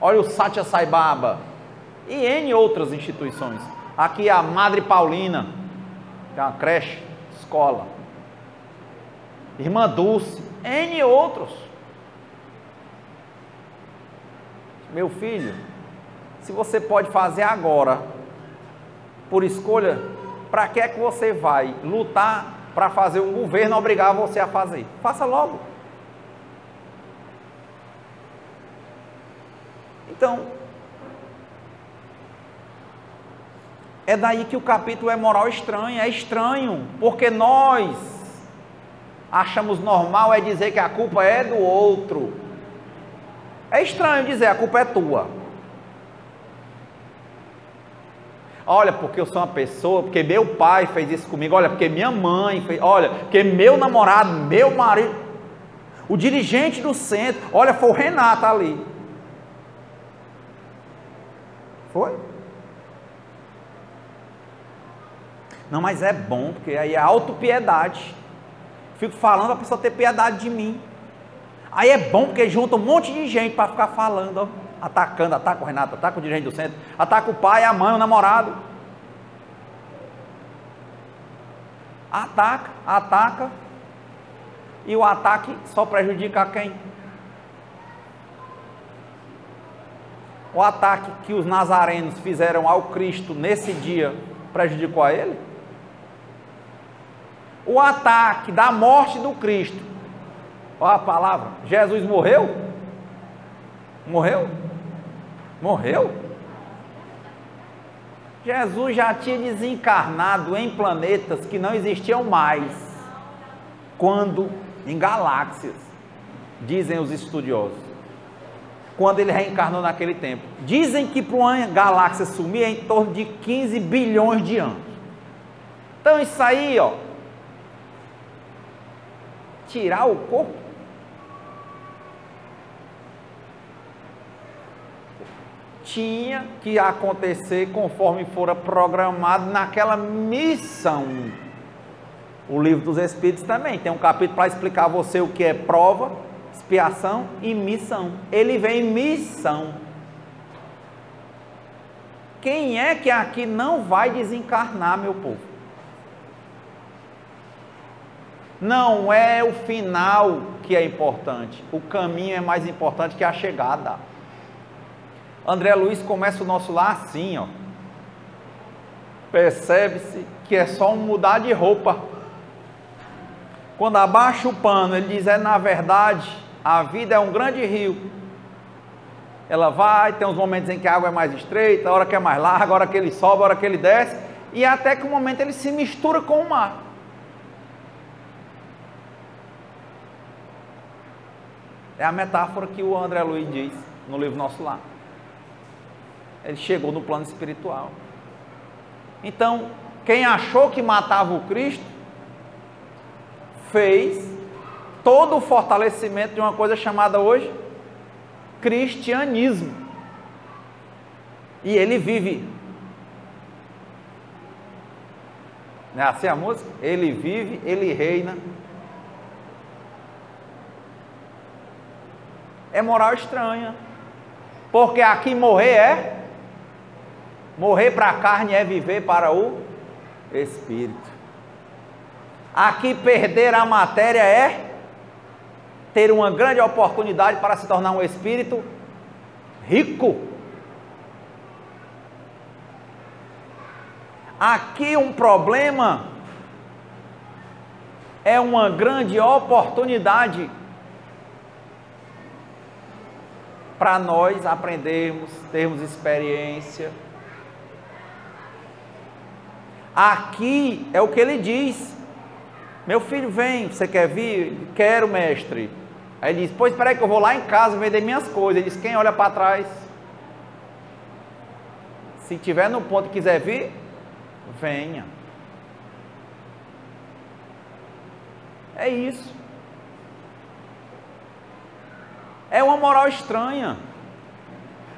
Olha o Satya Sai Baba e N outras instituições. Aqui a Madre Paulina, que é uma creche, escola. Irmã Dulce, N outros. Meu filho, se você pode fazer agora, por escolha, para que é que você vai lutar para fazer um governo obrigar você a fazer? Faça logo. Então, é daí que o capítulo é moral estranha. É estranho, porque nós achamos normal é dizer que a culpa é do outro. É estranho dizer a culpa é tua. Olha, porque eu sou uma pessoa, porque meu pai fez isso comigo, olha, porque minha mãe fez, olha, porque meu namorado, meu marido, o dirigente do centro, olha, foi o Renato ali. Foi? Não, mas é bom, porque aí é autopiedade. Fico falando para a pessoa ter piedade de mim. Aí é bom porque junta um monte de gente para ficar falando, ó, atacando, ataca o Renato, ataca o dirigente do centro, ataca o pai, a mãe, o namorado. Ataca, e o ataque só prejudica quem? O ataque que os nazarenos fizeram ao Cristo nesse dia prejudicou a ele? O ataque da morte do Cristo, olha a palavra, Jesus morreu? Morreu? Morreu? Jesus já tinha desencarnado em planetas que não existiam mais, quando, em galáxias, dizem os estudiosos, quando ele reencarnou naquele tempo. Dizem que para uma galáxia sumir é em torno de 15 bilhões de anos. Então isso aí, ó, tirar o corpo, tinha que acontecer conforme fora programado naquela missão. O livro dos Espíritos também tem um capítulo para explicar a você o que é prova, expiação e missão. Ele vem em missão. Quem é que aqui não vai desencarnar, meu povo? Não é o final que é importante, o caminho é mais importante que a chegada. André Luiz começa o nosso lá assim, ó. Percebe-se que é só um mudar de roupa. Quando abaixa o pano, ele diz, na verdade, a vida é um grande rio. Ela vai, tem uns momentos em que a água é mais estreita, a hora que é mais larga, a hora que ele sobe, a hora que ele desce, e até que o momento ele se mistura com o mar. É a metáfora que o André Luiz diz no livro Nosso Lar. Ele chegou no plano espiritual. Então, quem achou que matava o Cristo, fez todo o fortalecimento de uma coisa chamada hoje cristianismo. E ele vive. Não é assim a música? Ele vive, ele reina. É moral estranha. Porque aqui morrer para a carne é viver para o Espírito. Aqui perder a matéria é ter uma grande oportunidade para se tornar um espírito rico. Aqui um problema é uma grande oportunidade para nós aprendermos, termos experiência. Aqui é o que ele diz: meu filho, vem, você quer vir? Quero, mestre. Aí ele diz: pois espera aí que eu vou lá em casa vender minhas coisas. Ele diz: quem olha para trás? Se tiver no ponto e quiser vir, venha. É isso. É uma moral estranha,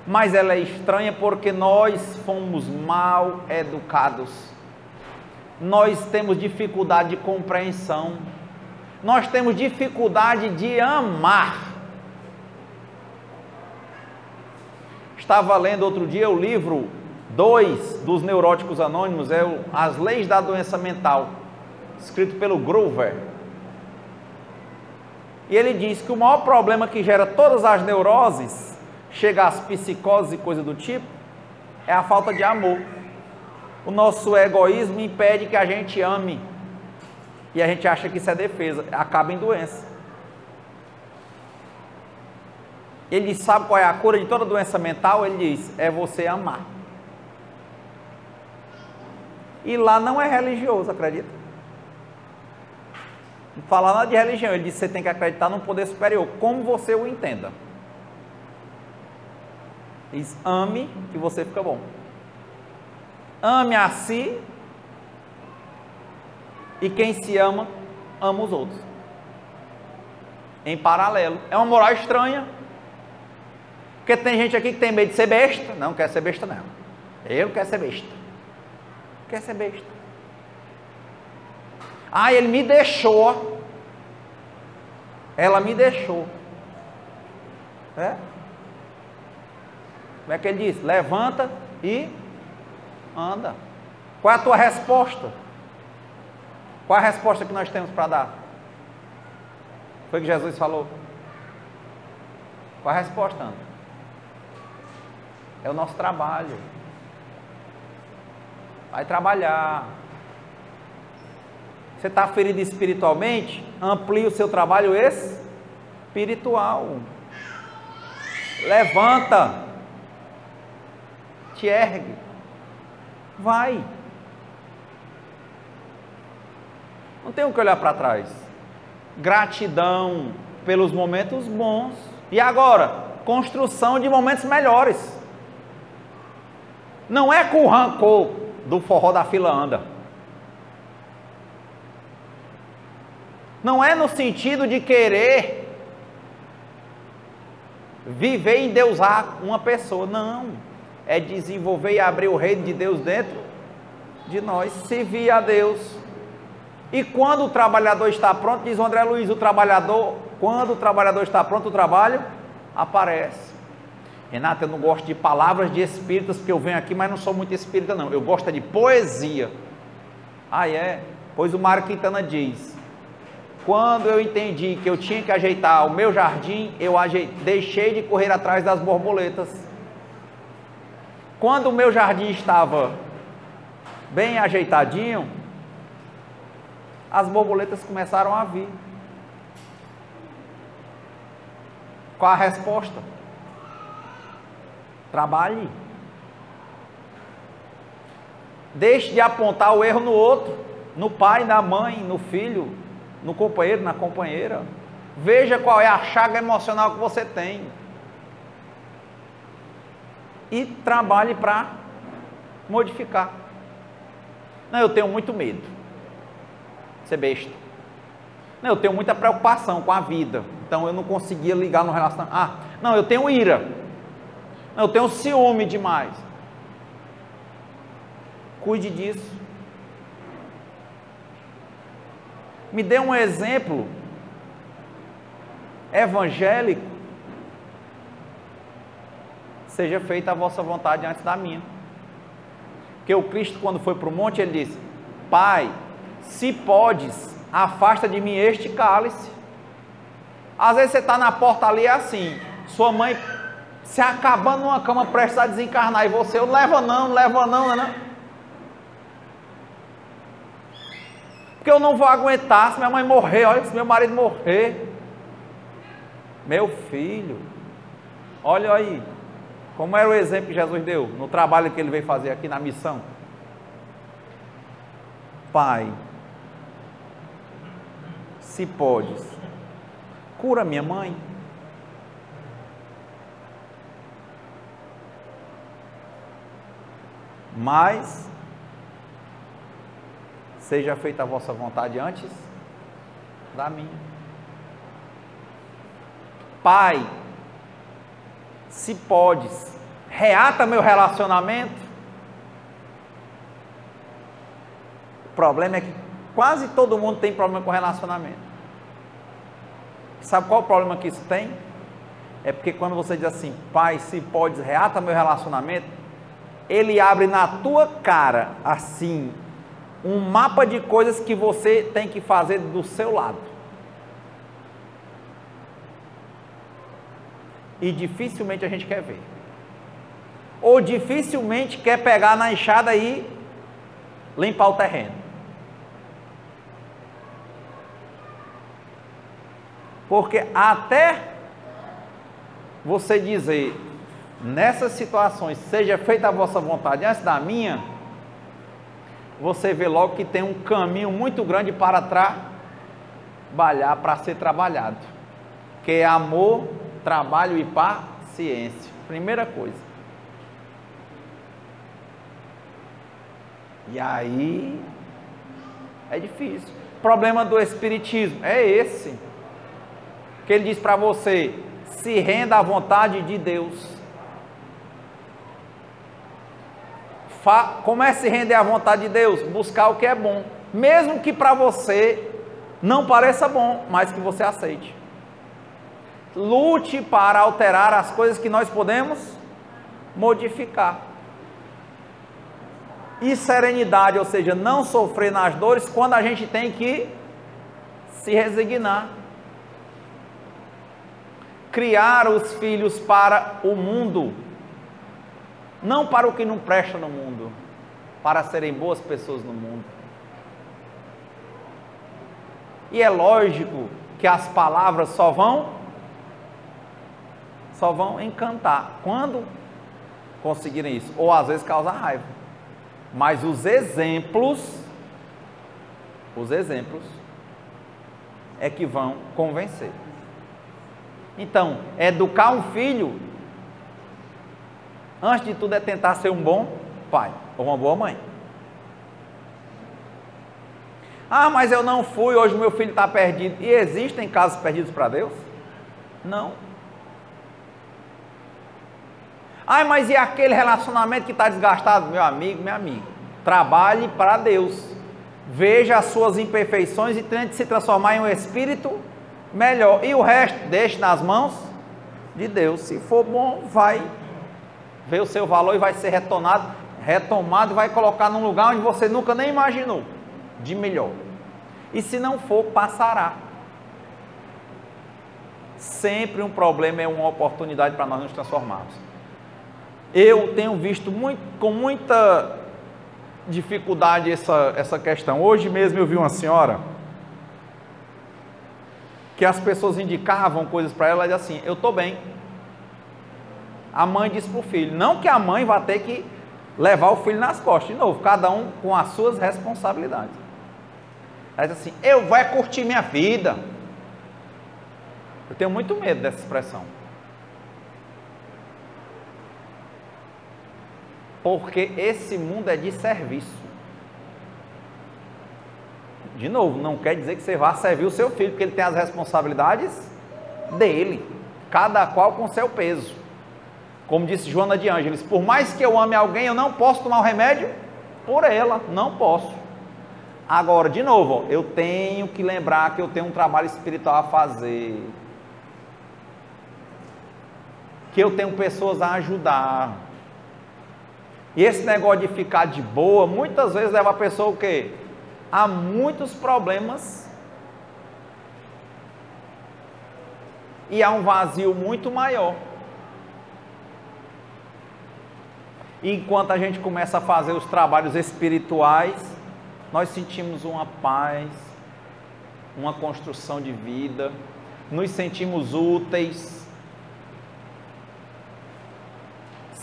mas ela é estranha porque nós fomos mal educados. Nós temos dificuldade de compreensão. Nós temos dificuldade de amar. Estava lendo outro dia o livro 2 dos Neuróticos Anônimos, As Leis da Doença Mental, escrito pelo Grover. E ele diz que o maior problema que gera todas as neuroses, chega às psicoses e coisa do tipo, é a falta de amor. O nosso egoísmo impede que a gente ame. E a gente acha que isso é defesa, acaba em doença. Ele sabe qual é a cura de toda doença mental? Ele diz: é você amar. E lá não é religioso, acredita? Não fala nada de religião, ele diz que você tem que acreditar num poder superior, como você o entenda. Diz: ame que você fica bom. Ame a si, e quem se ama, ama os outros. Em paralelo. É uma moral estranha. Porque tem gente aqui que tem medo de ser besta. Não quer ser besta, não. Eu quero ser besta. Quer ser besta. Ah, ele me deixou. Ela me deixou. É? Como é que ele diz? Levanta e anda. Qual é a tua resposta? Qual é a resposta que nós temos para dar? Foi o que Jesus falou. Qual a resposta, Ana? É o nosso trabalho. Vai trabalhar. Você está ferido espiritualmente? Amplie o seu trabalho espiritual. Levanta. Te ergue. Vai. Não tem o que olhar para trás. Gratidão pelos momentos bons. E agora, construção de momentos melhores. Não é com o rancor do forró da fila anda. Não é no sentido de querer viver e endeusar uma pessoa. Não. É desenvolver e abrir o reino de Deus dentro de nós. Servir a Deus. E quando o trabalhador está pronto, diz o André Luiz, quando o trabalhador está pronto, o trabalho aparece. Renato, eu não gosto de palavras de espíritas, porque eu venho aqui, mas não sou muito espírita não, eu gosto de poesia. Ah, é? Pois o Mário Quintana diz: quando eu entendi que eu tinha que ajeitar o meu jardim, eu deixei de correr atrás das borboletas. Quando o meu jardim estava bem ajeitadinho, as borboletas começaram a vir. Qual a resposta? Trabalhe. Deixe de apontar o erro no outro, no pai, na mãe, no filho, no companheiro, na companheira. Veja qual é a chaga emocional que você tem. E trabalhe para modificar. Não, eu tenho muito medo. Ser besta. Não, eu tenho muita preocupação com a vida, então eu não conseguia ligar no relacionamento. Ah, não, eu tenho ira. Não, eu tenho ciúme demais. Cuide disso. Me dê um exemplo evangélico. Seja feita a vossa vontade antes da minha. Porque o Cristo, quando foi para o monte, ele disse: Pai, se podes, afasta de mim este cálice. Às vezes você está na porta ali, é assim, sua mãe se acabando numa cama, prestes a desencarnar, e você, eu leva não. Porque eu não vou aguentar, se minha mãe morrer, olha, se meu marido morrer. Meu filho, Olha aí, como era o exemplo que Jesus deu no trabalho que ele veio fazer aqui na missão. Pai, se podes, cura minha mãe. Mas seja feita a vossa vontade antes da minha. Pai, se podes, reata meu relacionamento. O problema é que quase todo mundo tem problema com relacionamento. Sabe qual o problema que isso tem? É porque quando você diz assim, pai, se podes, reata meu relacionamento, ele abre na tua cara, assim, um mapa de coisas que você tem que fazer do seu lado. E dificilmente a gente quer ver. Ou dificilmente quer pegar na enxada e limpar o terreno. Porque até você dizer, nessas situações, seja feita a vossa vontade antes da minha, você vê logo que tem um caminho muito grande para trabalhar, para ser trabalhado, que é amor, trabalho e paciência. Primeira coisa. E aí é difícil. O problema do espiritismo é esse, que ele diz para você, se renda à vontade de Deus. Comece a render à vontade de Deus, buscar o que é bom, mesmo que para você não pareça bom, mas que você aceite. Lute para alterar as coisas que nós podemos modificar. E serenidade, ou seja, não sofrer nas dores quando a gente tem que se resignar. Criar os filhos para o mundo, não para o que não presta no mundo, para serem boas pessoas no mundo. E é lógico que as palavras só vão encantar quando conseguirem isso, ou às vezes causar raiva. Mas os exemplos é que vão convencer. Então, educar um filho, antes de tudo, é tentar ser um bom pai ou uma boa mãe. Ah, mas eu não fui, hoje meu filho está perdido. E existem casos perdidos para Deus? Não. Ah, mas e aquele relacionamento que está desgastado? Meu amigo, minha amiga, trabalhe para Deus. Veja as suas imperfeições e tente se transformar em um espírito melhor. E o resto, deixe nas mãos de Deus. Se for bom, vai ver o seu valor e vai ser retomado e vai colocar num lugar onde você nunca nem imaginou, de melhor. E se não for, passará. Sempre um problema é uma oportunidade para nós nos transformarmos. Eu tenho visto com muita dificuldade essa questão. Hoje mesmo eu vi uma senhora que as pessoas indicavam coisas para ela e dizia assim, eu estou bem. A mãe disse para o filho, não que a mãe vá ter que levar o filho nas costas, de novo, cada um com as suas responsabilidades. Ela diz assim, eu vou curtir minha vida. Eu tenho muito medo dessa expressão. Porque esse mundo é de serviço. De novo, não quer dizer que você vá servir o seu filho, porque ele tem as responsabilidades dele, cada qual com seu peso. Como disse Joana de Ângeles, por mais que eu ame alguém, eu não posso tomar o remédio por ela, não posso. Agora, de novo, eu tenho que lembrar que eu tenho um trabalho espiritual a fazer, que eu tenho pessoas a ajudar. E esse negócio de ficar de boa, muitas vezes leva a pessoa o quê? Há muitos problemas e há um vazio muito maior. E enquanto a gente começa a fazer os trabalhos espirituais, nós sentimos uma paz, uma construção de vida, nos sentimos úteis.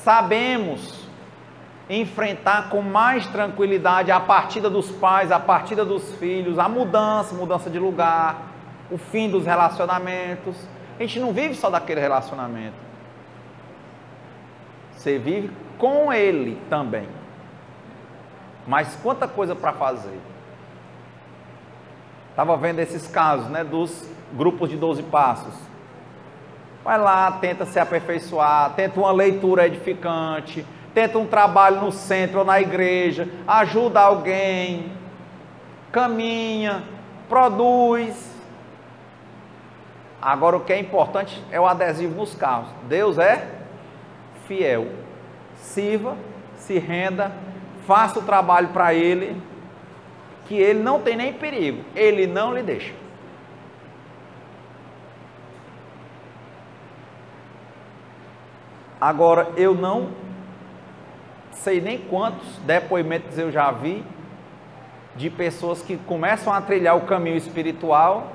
sabemos enfrentar com mais tranquilidade a partida dos pais, a partida dos filhos, a mudança de lugar, o fim dos relacionamentos. A gente não vive só daquele relacionamento. Você vive com ele também. Mas quanta coisa para fazer. Estava vendo esses casos, né, dos grupos de 12 passos. Vai lá, tenta se aperfeiçoar, tenta uma leitura edificante, tenta um trabalho no centro ou na igreja, ajuda alguém, caminha, produz. Agora o que é importante é o adesivo nos carros. Deus é fiel. Sirva, se renda, faça o trabalho para Ele, que Ele não tem nem perigo, Ele não lhe deixa. Agora, eu não sei nem quantos depoimentos eu já vi de pessoas que começam a trilhar o caminho espiritual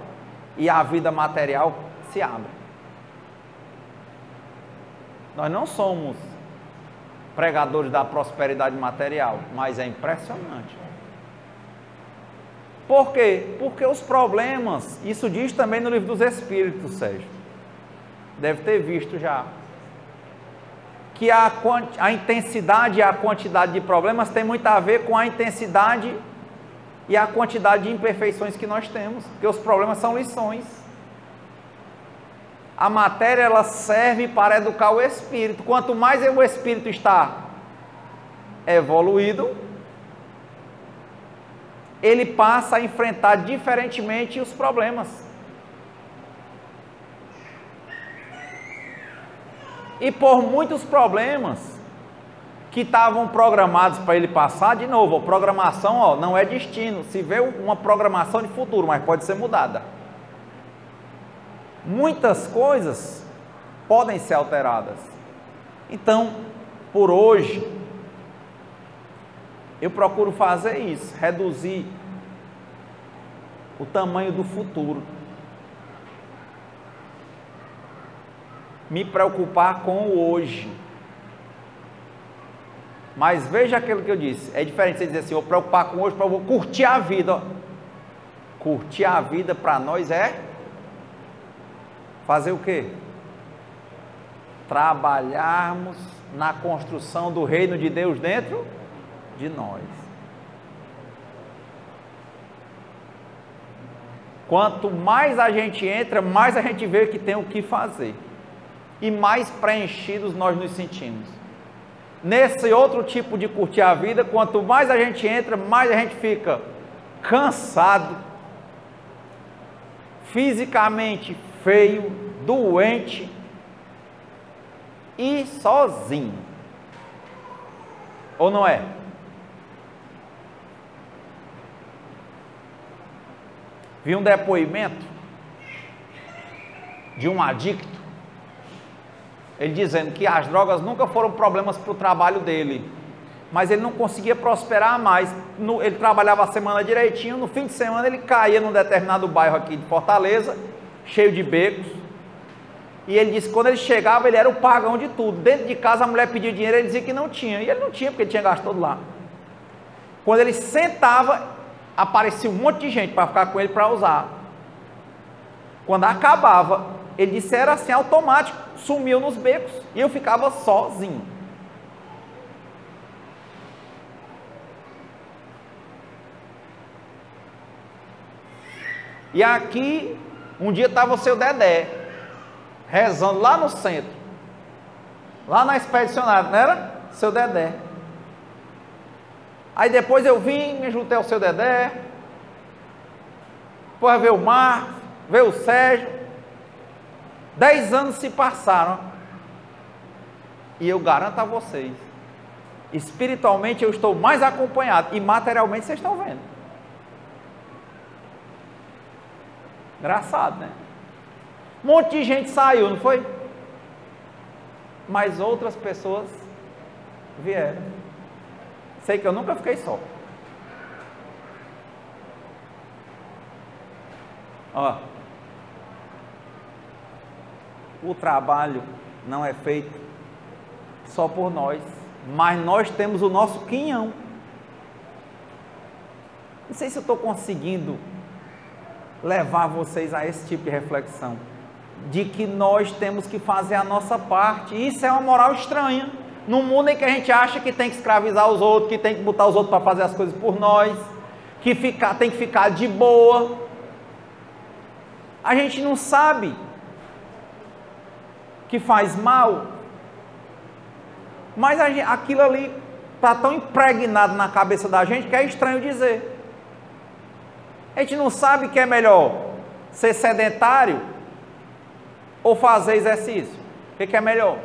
e a vida material se abre. Nós não somos pregadores da prosperidade material, mas é impressionante. Por quê? Porque os problemas, isso diz também no livro dos Espíritos, Sérgio, deve ter visto já, que a intensidade e a quantidade de problemas tem muito a ver com a intensidade e a quantidade de imperfeições que nós temos, porque os problemas são lições. A matéria, ela serve para educar o espírito. Quanto mais o espírito está evoluído, ele passa a enfrentar diferentemente os problemas. E por muitos problemas que estavam programados para ele passar, de novo, a programação não é destino, se vê uma programação de futuro, mas pode ser mudada. Muitas coisas podem ser alteradas. Então, por hoje, eu procuro fazer isso, reduzir o tamanho do futuro. Me preocupar com o hoje. Mas veja aquilo que eu disse, é diferente você dizer assim, vou preocupar com hoje, eu vou curtir a vida. Curtir a vida para nós é fazer o quê? Trabalharmos na construção do reino de Deus dentro de nós. Quanto mais a gente entra, mais a gente vê que tem o que fazer. E mais preenchidos nós nos sentimos. Nesse outro tipo de curtir a vida, quanto mais a gente entra, mais a gente fica cansado, fisicamente feio, doente e sozinho. Ou não é? Vi um depoimento de um adicto, ele dizendo que as drogas nunca foram problemas para o trabalho dele, mas ele não conseguia prosperar mais. Ele trabalhava a semana direitinho, no fim de semana ele caía num determinado bairro aqui de Fortaleza, cheio de becos, e ele disse que quando ele chegava, ele era o pagão de tudo. Dentro de casa a mulher pedia dinheiro, ele dizia que não tinha, e ele não tinha porque ele tinha gasto todo lá. Quando ele sentava, aparecia um monte de gente para ficar com ele para usar. Quando acabava, ele disse era assim, automático, sumiu nos becos, e eu ficava sozinho. E aqui, um dia estava o seu Dedé, rezando lá no centro, lá na expedicionária, não era? Seu Dedé. Aí depois eu vim, me juntei ao seu Dedé, depois veio o Marcos, veio o Sérgio. 10 anos se passaram, e eu garanto a vocês, espiritualmente eu estou mais acompanhado, e materialmente vocês estão vendo. Engraçado, né? Um monte de gente saiu, não foi? Mas outras pessoas vieram. Sei que eu nunca fiquei só. Ó, o trabalho não é feito só por nós, mas nós temos o nosso quinhão. Não sei se eu estou conseguindo levar vocês a esse tipo de reflexão, de que nós temos que fazer a nossa parte. Isso é uma moral estranha, num mundo em que a gente acha que tem que escravizar os outros, que tem que botar os outros para fazer as coisas por nós, que tem que ficar de boa. A gente não sabe que faz mal, mas aquilo ali está tão impregnado na cabeça da gente que é estranho dizer. A gente não sabe que é melhor ser sedentário ou fazer exercício. O que é melhor?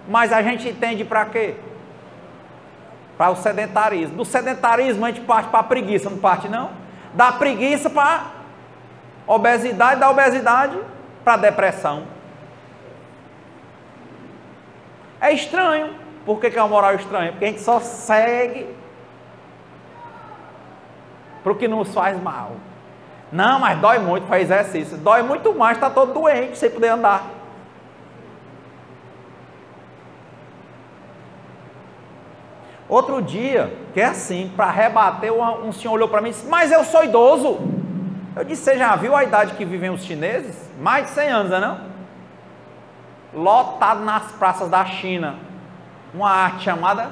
Mas a gente entende para quê? Para o sedentarismo. Do sedentarismo a gente parte para a preguiça, não parte não? Da preguiça para a obesidade, da obesidade para a depressão. É estranho. Por que é uma moral estranha? Porque a gente só segue para o que nos faz mal. Não, mas dói muito fazer exercício. Dói muito mais, está todo doente, sem poder andar. Outro dia, que é assim, para rebater, um senhor olhou para mim e disse, mas eu sou idoso. Eu disse, você já viu a idade que vivem os chineses? Mais de 100 anos, não é não? Lotado nas praças da China. Uma arte chamada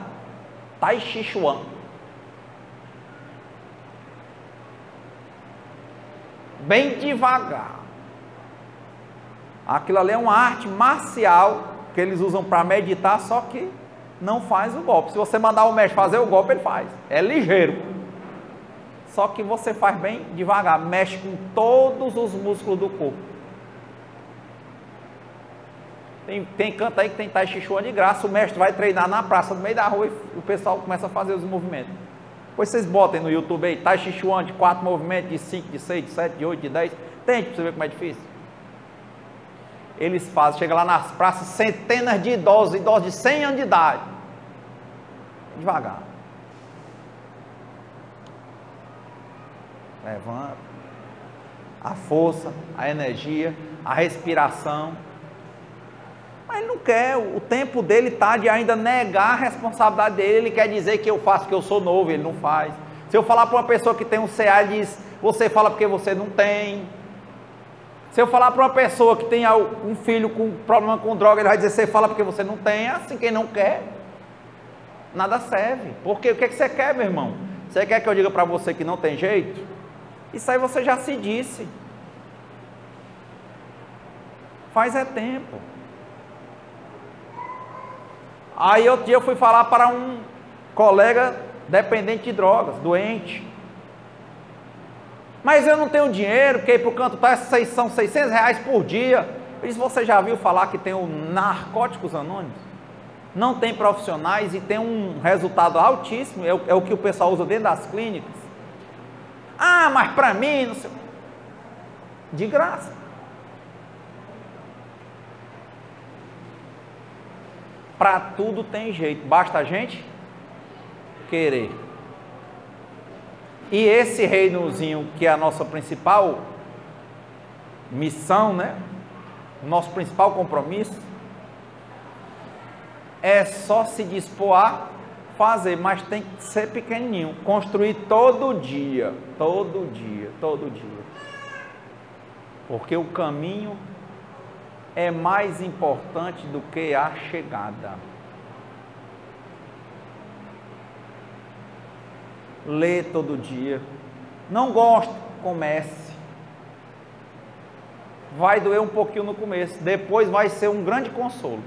Tai Chi Chuan. Bem devagar. Aquilo ali é uma arte marcial que eles usam para meditar, só que não faz o golpe. Se você mandar o mestre fazer o golpe, ele faz. É ligeiro. Só que você faz bem devagar, mexe com todos os músculos do corpo. Tem canto aí que tem Tai Chi Chuan de graça, o mestre vai treinar na praça, no meio da rua, e o pessoal começa a fazer os movimentos. Depois vocês botem no YouTube aí, Tai Chi Chuan de 4 movimentos, de 5, de 6, de 7, de 8, de 10. Tente para você ver como é difícil. Eles fazem, chega lá nas praças, centenas de idosos de 100 anos de idade. Devagar. Levanta. A força, a energia, a respiração. Mas ele não quer, o tempo dele está de ainda negar a responsabilidade dele. Ele quer dizer que eu faço que eu sou novo, ele não faz. Se eu falar para uma pessoa que tem um CA, ele diz, você fala porque você não tem. Se eu falar para uma pessoa que tem um filho com problema com droga, ele vai dizer, você fala porque você não tem. Assim, quem não quer, nada serve. Porque o que você quer, meu irmão? Você quer que eu diga para você que não tem jeito? Isso aí você já se disse. Faz é tempo. Aí outro dia eu fui falar para um colega dependente de drogas, doente. Mas eu não tenho dinheiro, porque ir para o canto tá, são R$600 por dia. Eu disse, você já viu falar que tem o Narcóticos Anônimos? Não tem profissionais e tem um resultado altíssimo, é o que o pessoal usa dentro das clínicas. Ah, mas para mim, não sei. De graça. Para tudo tem jeito, basta a gente querer. E esse reinozinho, que é a nossa principal missão, né? O nosso principal compromisso, é só se dispor a fazer, mas tem que ser pequenininho, construir todo dia, todo dia, todo dia. Porque o caminho é mais importante do que a chegada. Lê todo dia. Não gosto, comece. Vai doer um pouquinho no começo, depois vai ser um grande consolo.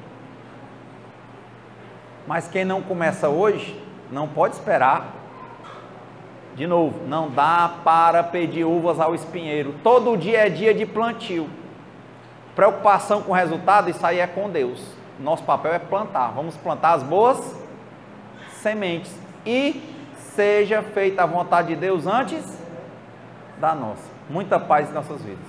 Mas quem não começa hoje, não pode esperar. De novo, não dá para pedir uvas ao espinheiro. Todo dia é dia de plantio. Preocupação com o resultado, isso aí é com Deus. Nosso papel é plantar. Vamos plantar as boas sementes. E seja feita a vontade de Deus antes da nossa. Muita paz em nossas vidas.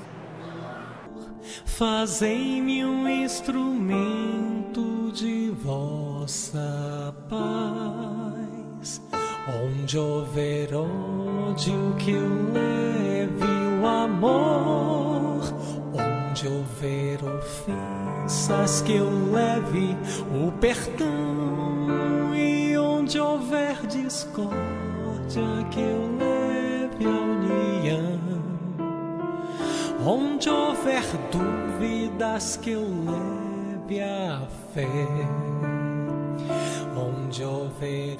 Fazei-me um instrumento de vossa paz. Onde houver ódio, que eu leve o amor. Onde houver ofensas, que eu leve o perdão, e onde houver discórdia, que eu leve a união. Onde houver dúvidas, que eu leve a fé. Onde houver